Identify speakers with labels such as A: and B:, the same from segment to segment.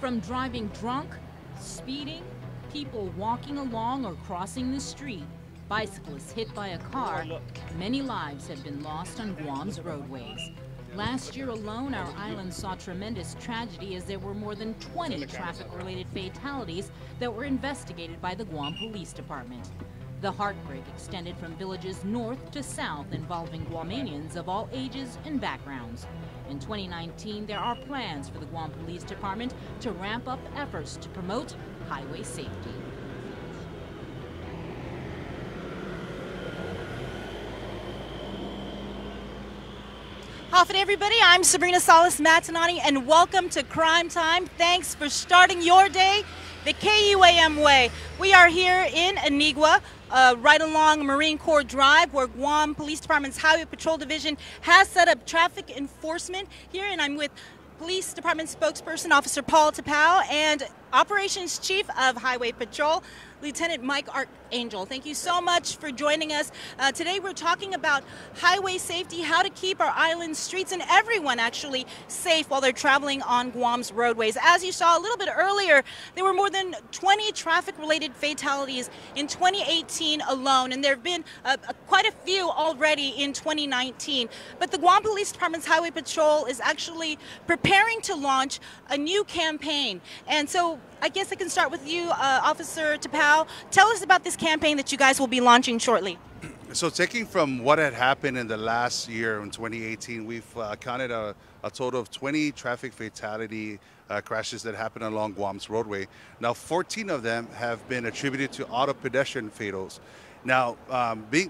A: From driving drunk, speeding, people walking along or crossing the street, bicyclists hit by a car, many lives have been lost on Guam's roadways. Last year alone, our island saw tremendous tragedy as there were more than 20 traffic-related fatalities that were investigated by the Guam Police Department. The heartbreak extended from villages north to south involving Guamanians of all ages and backgrounds. In 2019, there are plans for the Guam Police Department to ramp up efforts to promote highway safety.
B: Howfit everybody, I'm Sabrina Salas Matanane and welcome to Crime Time. Thanks for starting your day the KUAM way. We are here in Anigua, right along Marine Corps Drive, where Guam Police Department's Highway Patrol Division has set up traffic enforcement here, and I'm with Police Department spokesperson Officer Paul Tapao and Operations Chief of Highway Patrol, Lieutenant Mike Archangel. Thank you so much for joining us. Today we're talking about highway safety, how to keep our island streets and everyone actually safe while they're traveling on Guam's roadways. As you saw a little bit earlier, there were more than 20 traffic-related fatalities in 2018 alone, and there have been quite a few already in 2019. But the Guam Police Department's Highway Patrol is actually preparing to launch a new campaign. And so I guess I can start with you, Officer Tapao. Tell us about this campaign that you guys will be launching shortly.
C: So taking from what had happened in the last year in 2018, we've counted a total of 20 traffic fatality crashes that happened along Guam's roadway. Now 14 of them have been attributed to auto pedestrian fatals. Now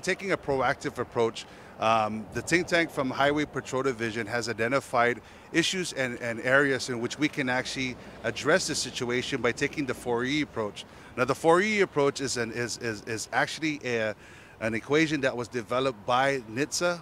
C: taking a proactive approach, the think tank from Highway Patrol Division has identified issues and areas in which we can actually address the situation by taking the 4E approach. Now the 4E approach is actually an equation that was developed by NHTSA.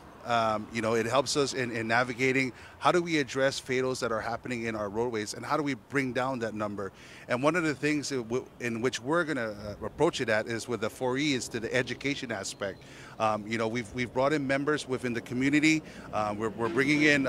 C: It helps us in navigating how do we address fatals that are happening in our roadways and how do we bring down that number. And one of the things in which we're going to approach it at is with the 4E is to the education aspect. We've brought in members within the community. We're bringing in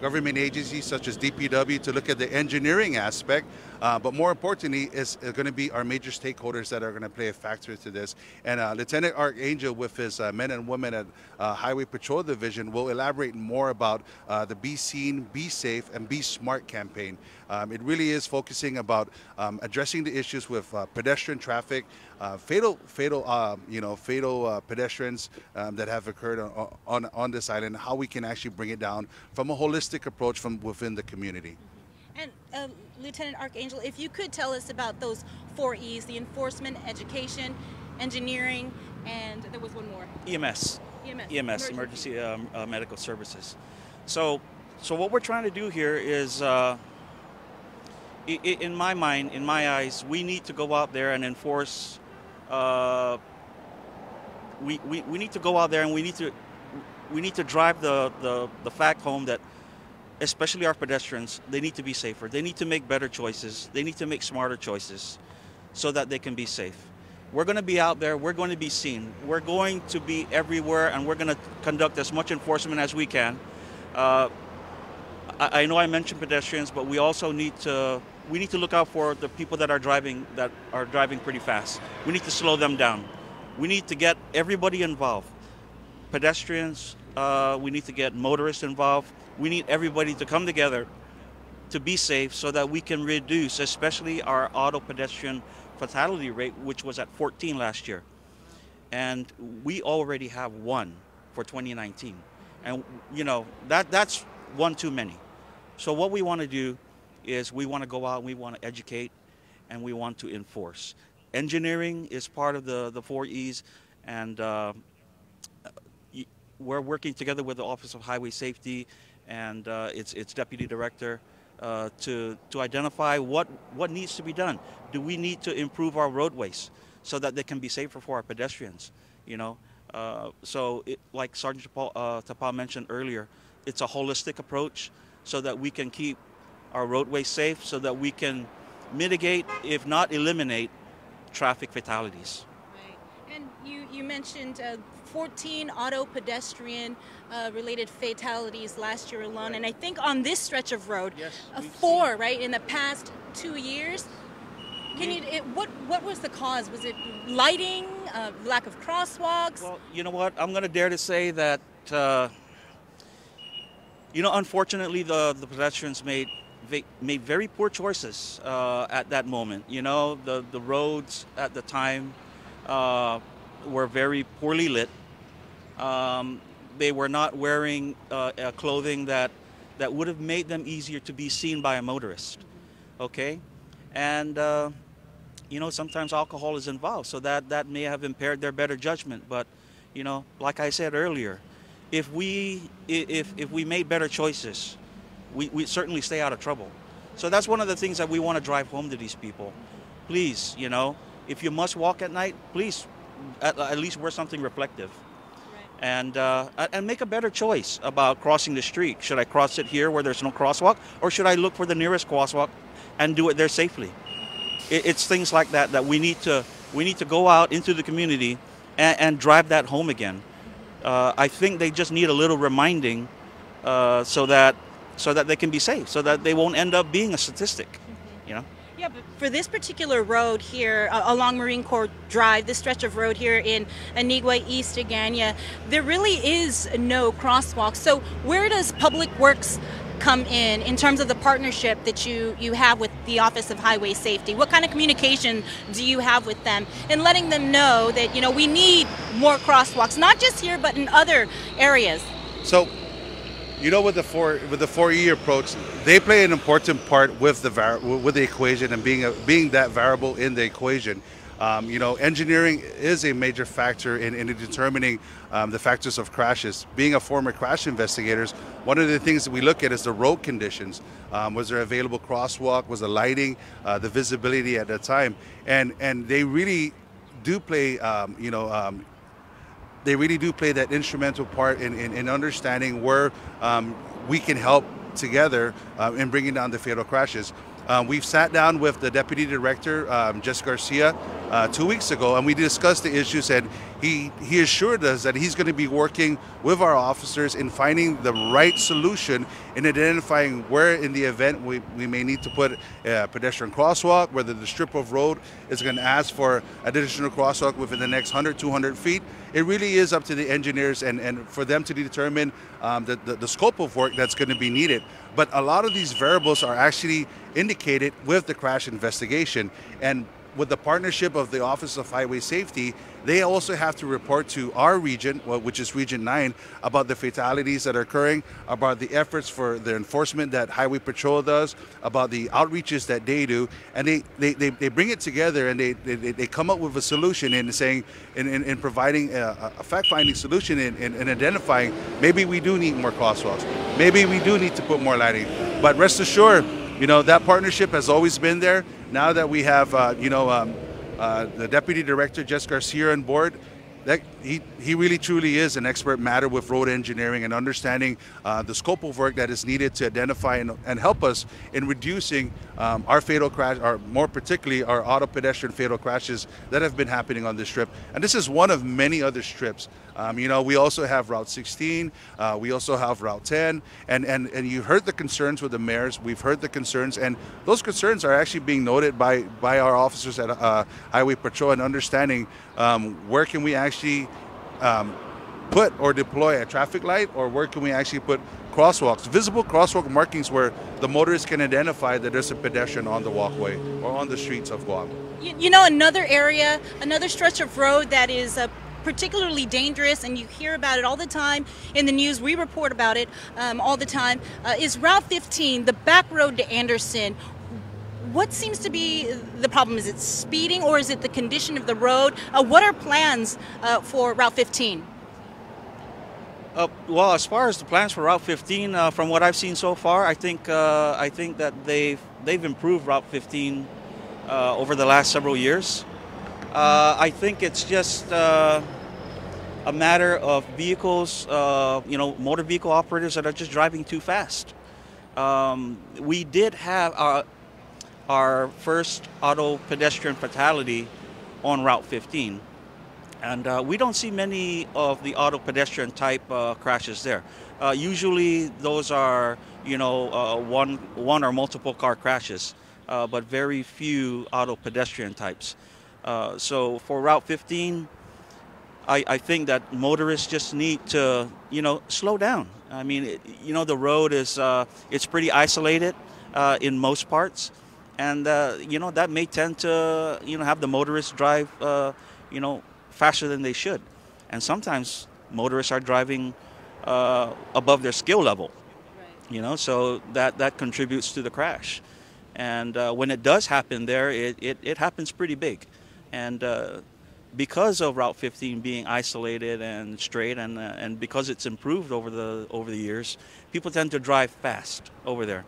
C: government agencies such as DPW to look at the engineering aspect. But more importantly, is going to be our major stakeholders that are going to play a factor to this. And Lieutenant Archangel, with his men and women at Highway Patrol Division, will elaborate more about the Be Seen, Be Safe, and Be Smart campaign. It really is focusing about addressing the issues with pedestrian traffic, fatal pedestrians that have occurred on this island, how we can actually bring it down from a holistic approach from within the community.
B: And Lieutenant Archangel, if you could tell us about those 4 E's, the enforcement, education, engineering, and there was one more.
D: EMS, emergency medical services. So what we're trying to do here is, in my mind, in my eyes, we need to go out there and enforce. We need to go out there and we need to drive the fact home that, especially our pedestrians, they need to be safer. They need to make better choices. They need to make smarter choices so that they can be safe. We're going to be out there. We're going to be seen. We're going to be everywhere, and we're going to conduct as much enforcement as we can. I know I mentioned pedestrians, but we also need to look out for the people that are driving pretty fast. We need to slow them down. We need to get everybody involved. Pedestrians, we need to get motorists involved. We need everybody to come together to be safe so that we can reduce, especially our auto pedestrian fatality rate, which was at 14 last year. And we already have 1 for 2019. And that's 1 too many. So what we want to do is we want to go out and we want to educate and we want to enforce. Engineering is part of the 4 E's, and we're working together with the Office of Highway Safety and its deputy director to identify what needs to be done. Do we need to improve our roadways so that they can be safer for our pedestrians? Like Sergeant Tapao mentioned earlier, it's a holistic approach so that we can keep our roadways safe, so that we can mitigate, if not eliminate, traffic fatalities.
B: Right. And you you mentioned 14 auto pedestrian related fatalities last year alone, and I think on this stretch of road,
D: Yes,
B: 4 right in the past 2 years. Can you? What was the cause? Was it lighting, lack of crosswalks?
D: Well, you know what? I'm going to dare to say that, unfortunately, the pedestrians made very poor choices at that moment. You know, the roads at the time were very poorly lit. They were not wearing clothing that would have made them easier to be seen by a motorist. Okay, and sometimes alcohol is involved, so that may have impaired their better judgment. But like I said earlier, if we made better choices, we certainly stay out of trouble. So that's one of the things that we want to drive home to these people. Please, if you must walk at night, please at least wear something reflective. Right. And make a better choice about crossing the street. Should I cross it here where there's no crosswalk, or should I look for the nearest crosswalk and do it there safely? It's things like that we need to go out into the community and drive that home again. I think they just need a little reminding so that they can be safe, so that they won't end up being a statistic.
B: Yeah, but for this particular road here along Marine Corps Drive, this stretch of road here in Anigua, East Agana, there really is no crosswalk. So where does Public Works come in terms of the partnership that you have with the Office of Highway Safety? What kind of communication do you have with them in letting them know that we need more crosswalks, not just here but in other areas?
C: So, with the 4E approach, they play an important part with the equation and being that variable in the equation. Engineering is a major factor in determining the factors of crashes. Being a former crash investigator, one of the things that we look at is the road conditions. Was there available crosswalk? Was the lighting, the visibility at that time? And they really do play, they really do play that instrumental part in understanding where we can help together in bringing down the fatal crashes. We've sat down with the Deputy Director, Jess Garcia, 2 weeks ago, and we discussed the issues, and he assured us that he's going to be working with our officers in finding the right solution in identifying where in the event we may need to put a pedestrian crosswalk, whether the strip of road is going to ask for additional crosswalk within the next 100, 200 feet. It really is up to the engineers and for them to determine the scope of work that's going to be needed. But a lot of these variables are actually indicated with the crash investigation. And with the partnership of the Office of Highway Safety, they also have to report to our region, which is Region 9, about the fatalities that are occurring, about the efforts for the enforcement that Highway Patrol does, about the outreaches that they do, and they bring it together and they come up with a solution in providing a fact-finding solution in identifying maybe we do need more crosswalks, maybe we do need to put more lighting. But rest assured, that partnership has always been there. Now that we have, the Deputy Director, Jess Garcia, on board, that he really truly is an expert matter with road engineering and understanding the scope of work that is needed to identify and help us in reducing our fatal crash, or more particularly our auto pedestrian fatal crashes that have been happening on this strip. And this is one of many other strips. We also have Route 16, we also have Route 10, and you heard the concerns with the mayors. We've heard the concerns, and those concerns are actually being noted by our officers at Highway Patrol, and understanding where can we actually put or deploy a traffic light, or where can we actually put crosswalks, visible crosswalk markings where the motorist can identify that there's a pedestrian on the walkway or on the streets of Guam.
B: Another area, another stretch of road that is particularly dangerous, and you hear about it all the time in the news, we report about it all the time, is Route 15, the back road to Anderson. What seems to be the problem? Is it speeding, or is it the condition of the road? What are plans for Route 15?
D: Well, as far as the plans for Route 15, from what I've seen so far, I think that they've improved Route 15 over the last several years. I think it's just a matter of vehicles, motor vehicle operators that are just driving too fast. We did have our first auto pedestrian fatality on Route 15. And we don't see many of the auto pedestrian type crashes there. Usually those are, one or multiple car crashes, but very few auto pedestrian types. So for Route 15, I think that motorists just need to, slow down. I mean, the road is, it's pretty isolated in most parts. And, that may tend to, have the motorists drive, faster than they should. And sometimes motorists are driving above their skill level, so that contributes to the crash. And when it does happen there, it happens pretty big. And because of Route 15 being isolated and straight, and because it's improved over the years, people tend to drive fast over there.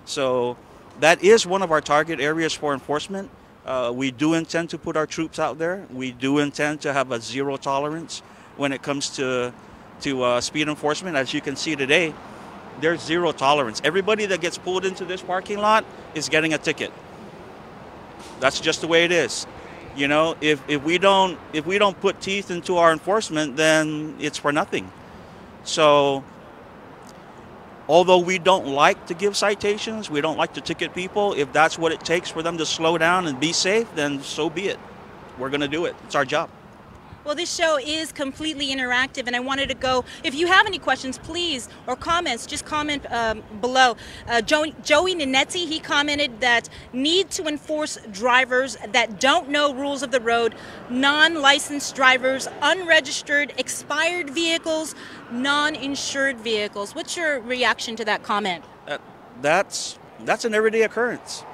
D: So that is one of our target areas for enforcement. We do intend to put our troops out there. We do intend to have a zero tolerance when it comes to speed enforcement. As you can see today, there's zero tolerance. Everybody that gets pulled into this parking lot is getting a ticket. That's just the way it is. If we don't put teeth into our enforcement, then it's for nothing. So although we don't like to give citations, we don't like to ticket people, if that's what it takes for them to slow down and be safe, then so be it. We're going to do it. It's our job.
B: Well, this show is completely interactive, and I wanted to go, if you have any questions, please, or comments, just comment below. Joey Ninetti, he commented that need to enforce drivers that don't know rules of the road, non-licensed drivers, unregistered, expired vehicles, non-insured vehicles. What's your reaction to that comment?
D: That's an everyday occurrence.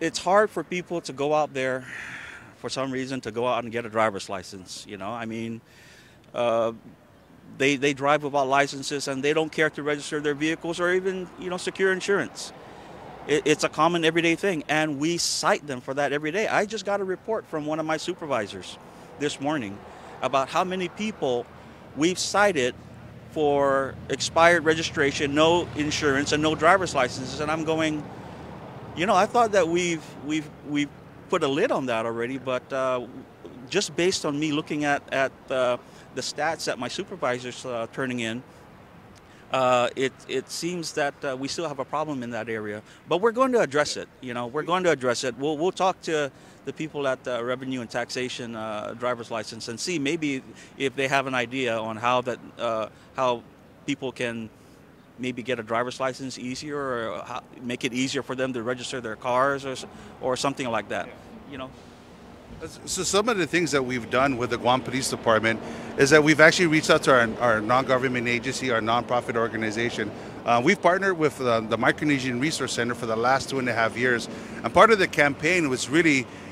D: It's hard for people to go out there, for some reason, to go out and get a driver's license. They drive without licenses, and they don't care to register their vehicles or even, secure insurance. It's a common everyday thing, and we cite them for that every day. I just got a report from one of my supervisors this morning about how many people we've cited for expired registration, no insurance, and no driver's licenses, and I'm going, I thought that we've put a lid on that already, but just based on me looking at the stats that my supervisor's turning in, it seems that we still have a problem in that area. But we're going to address it. We're going to address it. We'll talk to the people at Revenue and Taxation driver's license and see maybe if they have an idea on how people can maybe get a driver's license easier, or make it easier for them to register their cars, or something like that.
C: So some of the things that we've done with the Guam Police Department is that we've actually reached out to our non-government agency, our nonprofit organization. We've partnered with the Micronesian Resource Center for the last 2.5 years, and part of the campaign was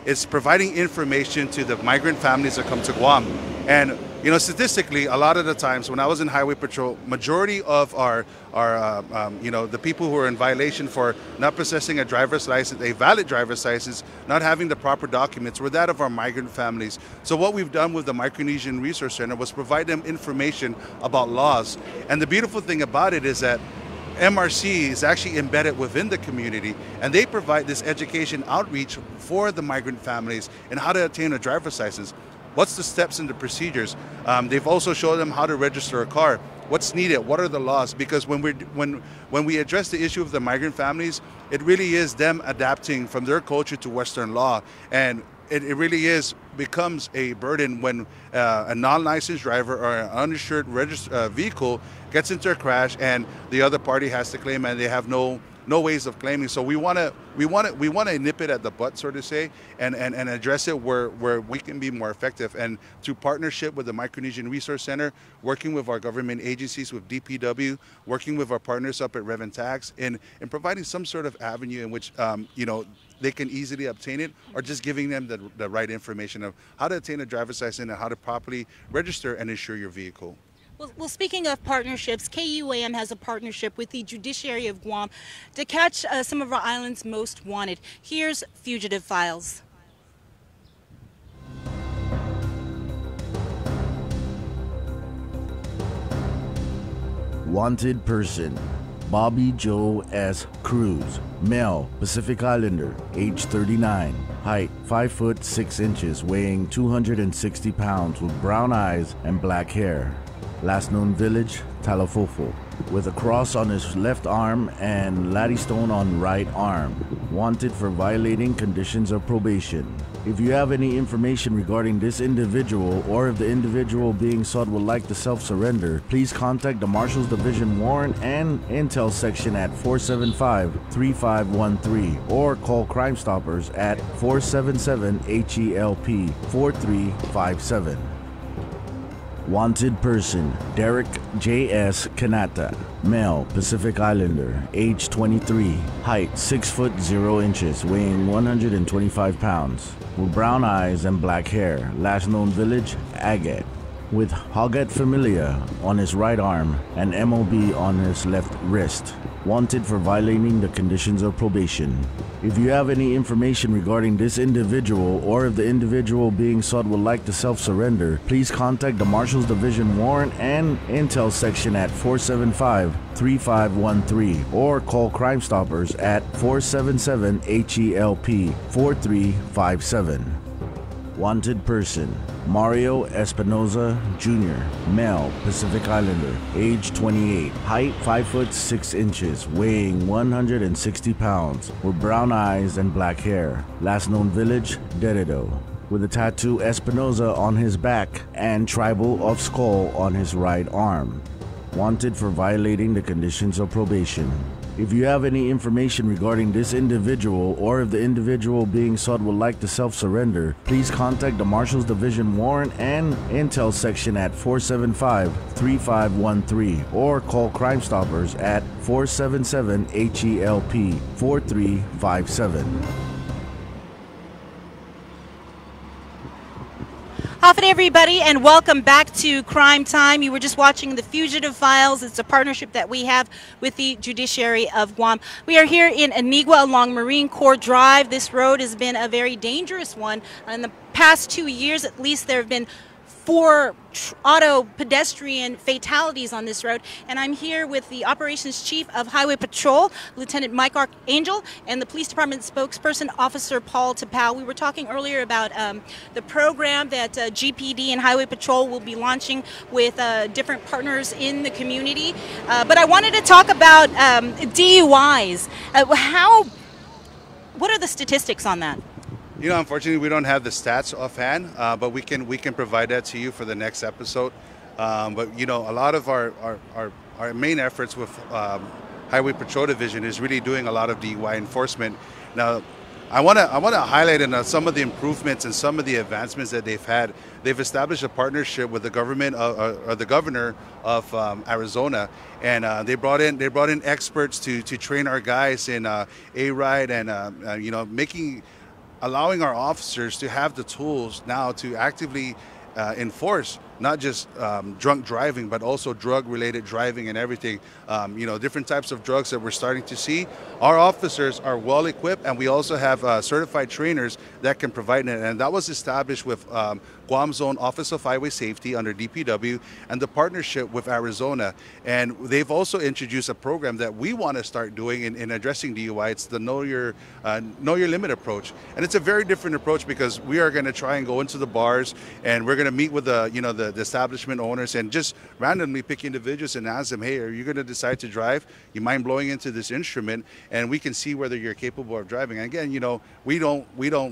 C: it's providing information to the migrant families that come to Guam. And statistically, a lot of the times when I was in Highway Patrol, majority of the people who are in violation for not possessing a driver's license, a valid driver's license, not having the proper documents, were that of our migrant families. So what we've done with the Micronesian Resource Center was provide them information about laws. And the beautiful thing about it is that MRC is actually embedded within the community, and they provide this education outreach for the migrant families and how to obtain a driver's license. What's the steps and the procedures? They've also shown them how to register a car. What's needed? What are the laws? Because when we address the issue of the migrant families, it really is them adapting from their culture to Western law, and it really becomes a burden when a non-licensed driver or an uninsured vehicle gets into a crash and the other party has to claim, and they have no ways of claiming. So we want to nip it at the butt, so to say, and address it where we can be more effective. And through partnership with the Micronesian Resource Center, working with our government agencies, with DPW, working with our partners up at Rev and Tax, in providing some sort of avenue in which they can easily obtain it, or just giving them the right information of how to obtain a driver's license and how to properly register and insure your vehicle.
B: Well, speaking of partnerships, KUAM has a partnership with the Judiciary of Guam to catch some of our island's most wanted. Here's Fugitive Files.
E: Wanted person. Bobby Joe S. Cruz, male, Pacific Islander, age 39, height 5 foot 6 inches, weighing 260 pounds, with brown eyes and black hair. Last known village, Talafofo, with a cross on his left arm and laddystone on right arm. Wanted for violating conditions of probation. If you have any information regarding this individual, or if the individual being sought would like to self-surrender, please contact the Marshals Division Warrant and Intel Section at 475-3513 or call Crime Stoppers at 477-HELP 4357. Wanted person, Derek J.S. Kanata, male, Pacific Islander, age 23, height 6 foot 0 inches, weighing 125 pounds, with brown eyes and black hair. Last known village, Agate, with Hogat Familia on his right arm and MOB on his left wrist. Wanted for violating the conditions of probation. If you have any information regarding this individual, or if the individual being sought would like to self-surrender, please contact the Marshals Division Warrant and Intel Section at 475-3513 or call Crime Stoppers at 477-HELP 4357. Wanted person, Mario Espinoza Jr., male, Pacific Islander, age 28, height 5 foot 6 inches, weighing 160 pounds, with brown eyes and black hair. Last known village, Deredo, with a tattoo Espinoza on his back and tribal of skull on his right arm. Wanted for violating the conditions of probation. If you have any information regarding this individual, or if the individual being sought would like to self-surrender, please contact the Marshals Division Warrant and Intel Section at 475-3513 or call Crime Stoppers at 477-HELP 4357.
B: Hafen everybody, and welcome back to Crime Time. You were just watching The Fugitive Files. It's a partnership that we have with the Judiciary of Guam. We are here in Anigua along Marine Corps Drive. This road has been a very dangerous one. In the past 2 years at least, there have been 4 auto pedestrian fatalities on this road, and I'm here with the Operations Chief of Highway Patrol, Lieutenant Mike Archangel, and the Police Department spokesperson, Officer Paul Tapau. We were talking earlier about the program that GPD and Highway Patrol will be launching with different partners in the community, but I wanted to talk about DUIs. What are the statistics on that?
C: You know, unfortunately, we don't have the stats offhand, but we can provide that to you for the next episode. But you know, a lot of our main efforts with Highway Patrol Division is really doing a lot of DUI enforcement. Now, I want to highlight some of the improvements and some of the advancements that they've had. They've established a partnership with the government or the governor of Arizona, and they brought in experts to train our guys in A-Ride and you know, allowing our officers to have the tools now to actively enforce not just drunk driving, but also drug-related driving and everything. You know, different types of drugs that we're starting to see. Our officers are well equipped, and we also have certified trainers that can provide it. And that was established with Guam's own Office of Highway Safety under DPW and the partnership with Arizona. And they've also introduced a program that we want to start doing in addressing DUI. It's the Know Your Limit approach, and it's a very different approach because we are going to try and go into the bars, and we're going to meet with the establishment owners and just randomly pick individuals and ask them, hey, are you going to decide to drive? You mind blowing into this instrument? And we can see whether you're capable of driving. And again, you know, we don't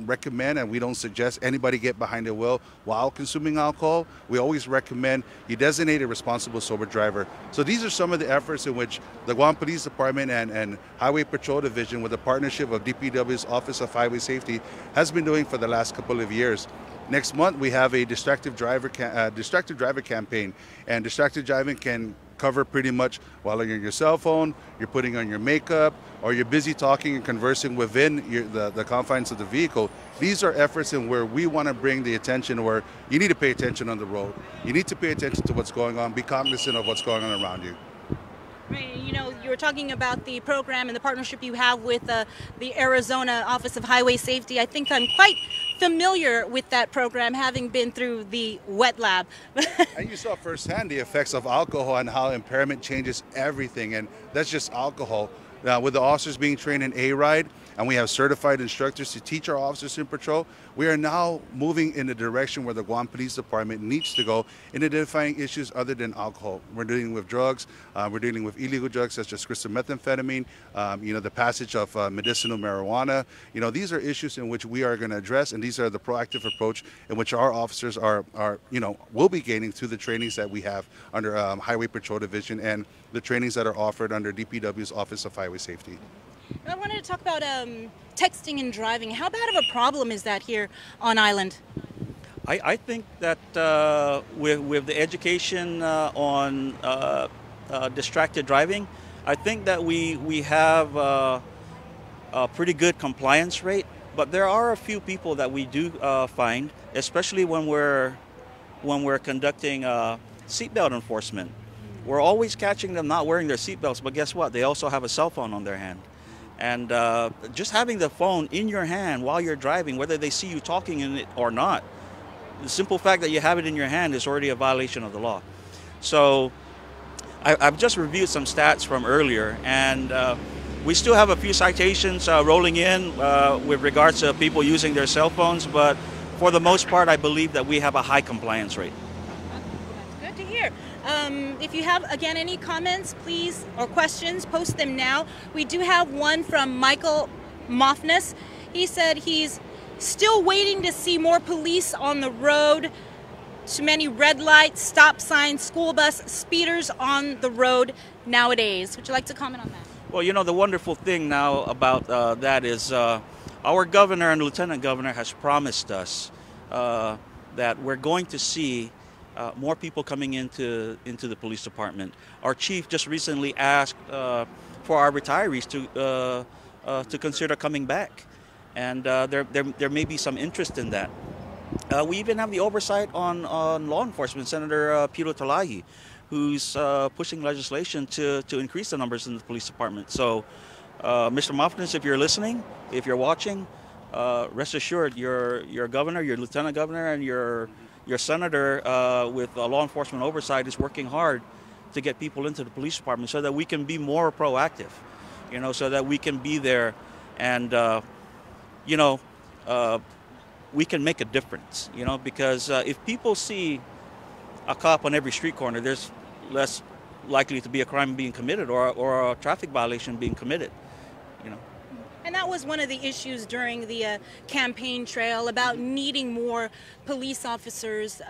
C: recommend and we don't suggest anybody get behind the wheel while consuming alcohol. We always recommend you designate a responsible sober driver. So these are some of the efforts in which the Guam Police Department and Highway Patrol Division, with the partnership of DPW's Office of Highway Safety, has been doing for the last couple of years. Next month, we have a distracted driver campaign, and distracted driving can cover pretty much while you're on your cell phone, you're putting on your makeup, or you're busy talking and conversing within the confines of the vehicle. These are efforts in where we want to bring the attention where you need to pay attention on the road. You need to pay attention to what's going on, be cognizant of what's going on around you.
B: Right, you know, you were talking about the program and the partnership you have with the Arizona Office of Highway Safety. I think I'm quite familiar with that program, having been through the wet lab.
C: And you saw firsthand the effects of alcohol and how impairment changes everything, and that's just alcohol. Now, with the officers being trained in A-Ride, and we have certified instructors to teach our officers in patrol, we are now moving in the direction where the Guam Police Department needs to go in identifying issues other than alcohol. We're dealing with drugs, we're dealing with illegal drugs such as crystal methamphetamine, the passage of medicinal marijuana. These are issues in which we are going to address, and these are the proactive approach in which our officers will be gaining through the trainings that we have under Highway Patrol Division and the trainings that are offered under DPW's Office of Highway Safety.
B: I wanted to talk about texting and driving. How bad of a problem is that here on island?
D: I think that with the education on distracted driving, I think that we have a pretty good compliance rate. But there are a few people that we do find, especially when we're conducting seatbelt enforcement. We're always catching them not wearing their seatbelts, but guess what? They also have a cell phone on their hand. And just having the phone in your hand while you're driving, whether they see you talking in it or not, the simple fact that you have it in your hand is already a violation of the law. So I've just reviewed some stats from earlier, and we still have a few citations rolling in with regards to people using their cell phones, but for the most part, I believe that we have a high compliance rate.
B: That's good to hear. If you have, again, any comments, please, or questions, post them now. We do have one from Michael Moffness. He said he's still waiting to see more police on the road. Too many red lights, stop signs, school bus, speeders on the road nowadays. Would you like to comment on that?
D: Well, the wonderful thing now about that is our governor and lieutenant governor has promised us that we're going to see more people coming into the police department. Our chief just recently asked for our retirees to consider coming back, and there may be some interest in that. We even have the oversight on law enforcement, Senator Piro Talahi, who's pushing legislation to increase the numbers in the police department. So, Mr. Moffness, if you're listening, if you're watching, rest assured your governor, your lieutenant governor, and your senator with law enforcement oversight is working hard to get people into the police department so that we can be more proactive, so that we can be there and, we can make a difference, because if people see a cop on every street corner, there's less likely to be a crime being committed or a traffic violation being committed,
B: And that was one of the issues during the campaign trail about needing more police officers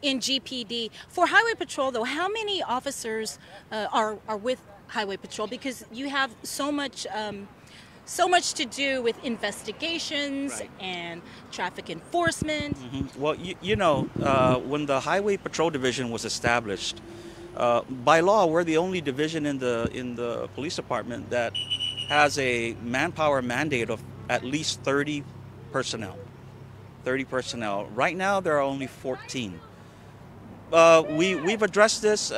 B: in GPD. For Highway Patrol, though, how many officers are with Highway Patrol? Because you have so much to do with investigations and traffic enforcement.
D: Mm-hmm. Well, when the Highway Patrol Division was established, by law, we're the only division in the police department that has a manpower mandate of at least 30 personnel. 30 personnel. Right now, there are only 14. We've addressed this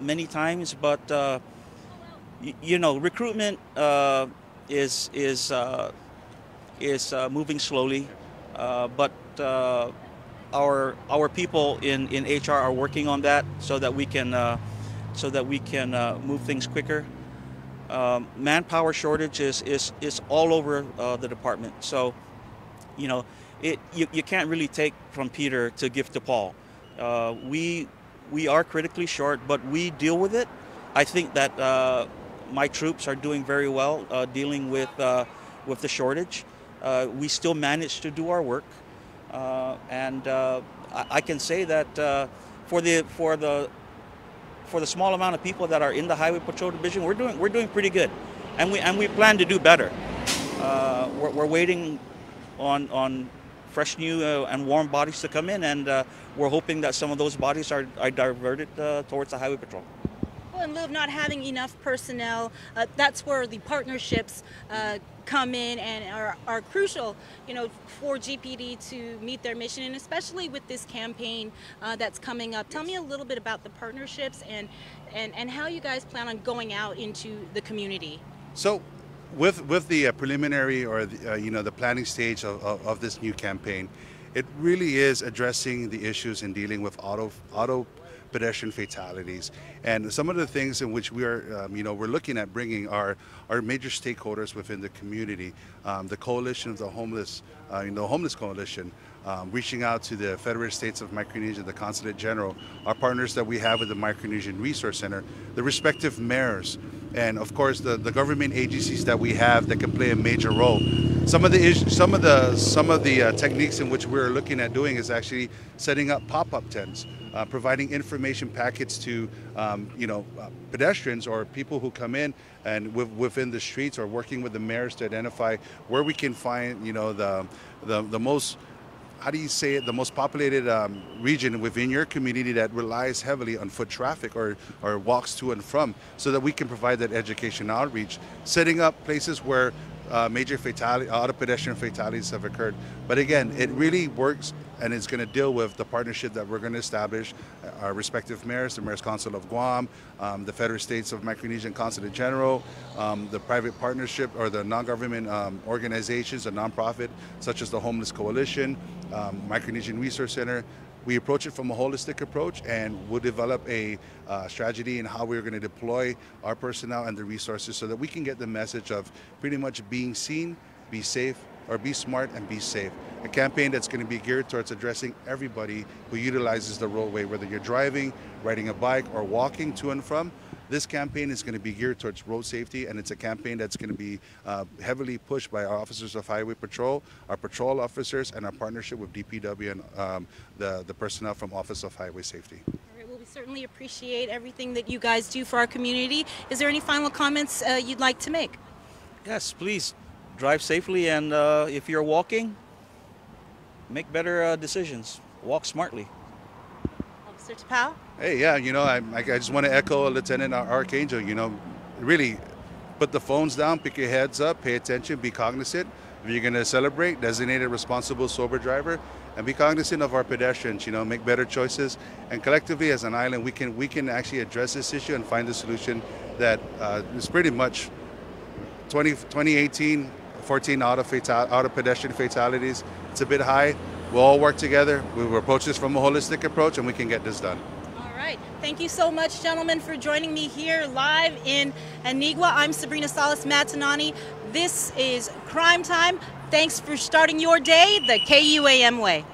D: many times, but recruitment is moving slowly. But our people in HR are working on that so that we can move things quicker. Manpower shortage is all over the department. So, you can't really take from Peter to give to Paul. We are critically short, but we deal with it. I think that my troops are doing very well dealing with the shortage. We still manage to do our work, and I can say that for the small amount of people that are in the Highway Patrol Division, we're doing pretty good, and we plan to do better. We're waiting on fresh, new, and warm bodies to come in, and we're hoping that some of those bodies are diverted towards the Highway Patrol.
B: Well, in lieu of not having enough personnel, that's where the partnerships come in and are crucial, for GPD to meet their mission, and especially with this campaign that's coming up. Tell me a little bit about the partnerships and how you guys plan on going out into the community.
C: So, with the preliminary or the planning stage of this new campaign, it really is addressing the issues in dealing with auto pedestrian fatalities. And some of the things in which we are, we're looking at bringing are major stakeholders within the community, the coalition of the homeless, homeless coalition, reaching out to the Federated States of Micronesia, the Consulate General, our partners that we have with the Micronesian Resource Center, the respective mayors, and of course the government agencies that we have that can play a major role. Some of the techniques in which we're looking at doing is actually setting up pop-up tents, providing information packets to pedestrians or people who come in and within the streets, or working with the mayors to identify where we can find the most, how do you say it, the most populated region within your community that relies heavily on foot traffic or walks to and from, so that we can provide that education outreach, setting up places where major auto pedestrian fatalities have occurred. But again, it really works, and it's going to deal with the partnership that we're going to establish, our respective mayors, the Mayor's Council of Guam, the Federal States of Micronesia and Consulate General, the private partnership or the non-government organizations, a nonprofit such as the Homeless Coalition, Micronesian Resource Center. We approach it from a holistic approach, and we'll develop a strategy in how we're going to deploy our personnel and the resources so that we can get the message of pretty much being seen, be safe, or be smart and be safe. A campaign that's going to be geared towards addressing everybody who utilizes the roadway, whether you're driving, riding a bike, or walking to and from. This campaign is going to be geared towards road safety, and it's a campaign that's going to be heavily pushed by our officers of Highway Patrol, our patrol officers, and our partnership with DPW and the personnel from Office of Highway Safety.
B: All right, well, we certainly appreciate everything that you guys do for our community. Is there any final comments you'd like to make?
D: Yes, please drive safely, and if you're walking, make better decisions. Walk smartly.
B: Officer Tapao?
C: Hey, yeah, I just want to echo Lieutenant Archangel, really put the phones down, pick your heads up, pay attention, be cognizant. If you're going to celebrate, designate a responsible, sober driver, and be cognizant of our pedestrians, make better choices. And collectively as an island, we can actually address this issue and find a solution that is pretty much 2018, 14 auto pedestrian fatalities. It's a bit high. We'll all work together. We will approach this from a holistic approach, and we can get this done.
B: All right. Thank you so much, gentlemen, for joining me here live in Anigua. I'm Sabrina Salas Matanane. This is Crime Time. Thanks for starting your day the KUAM way.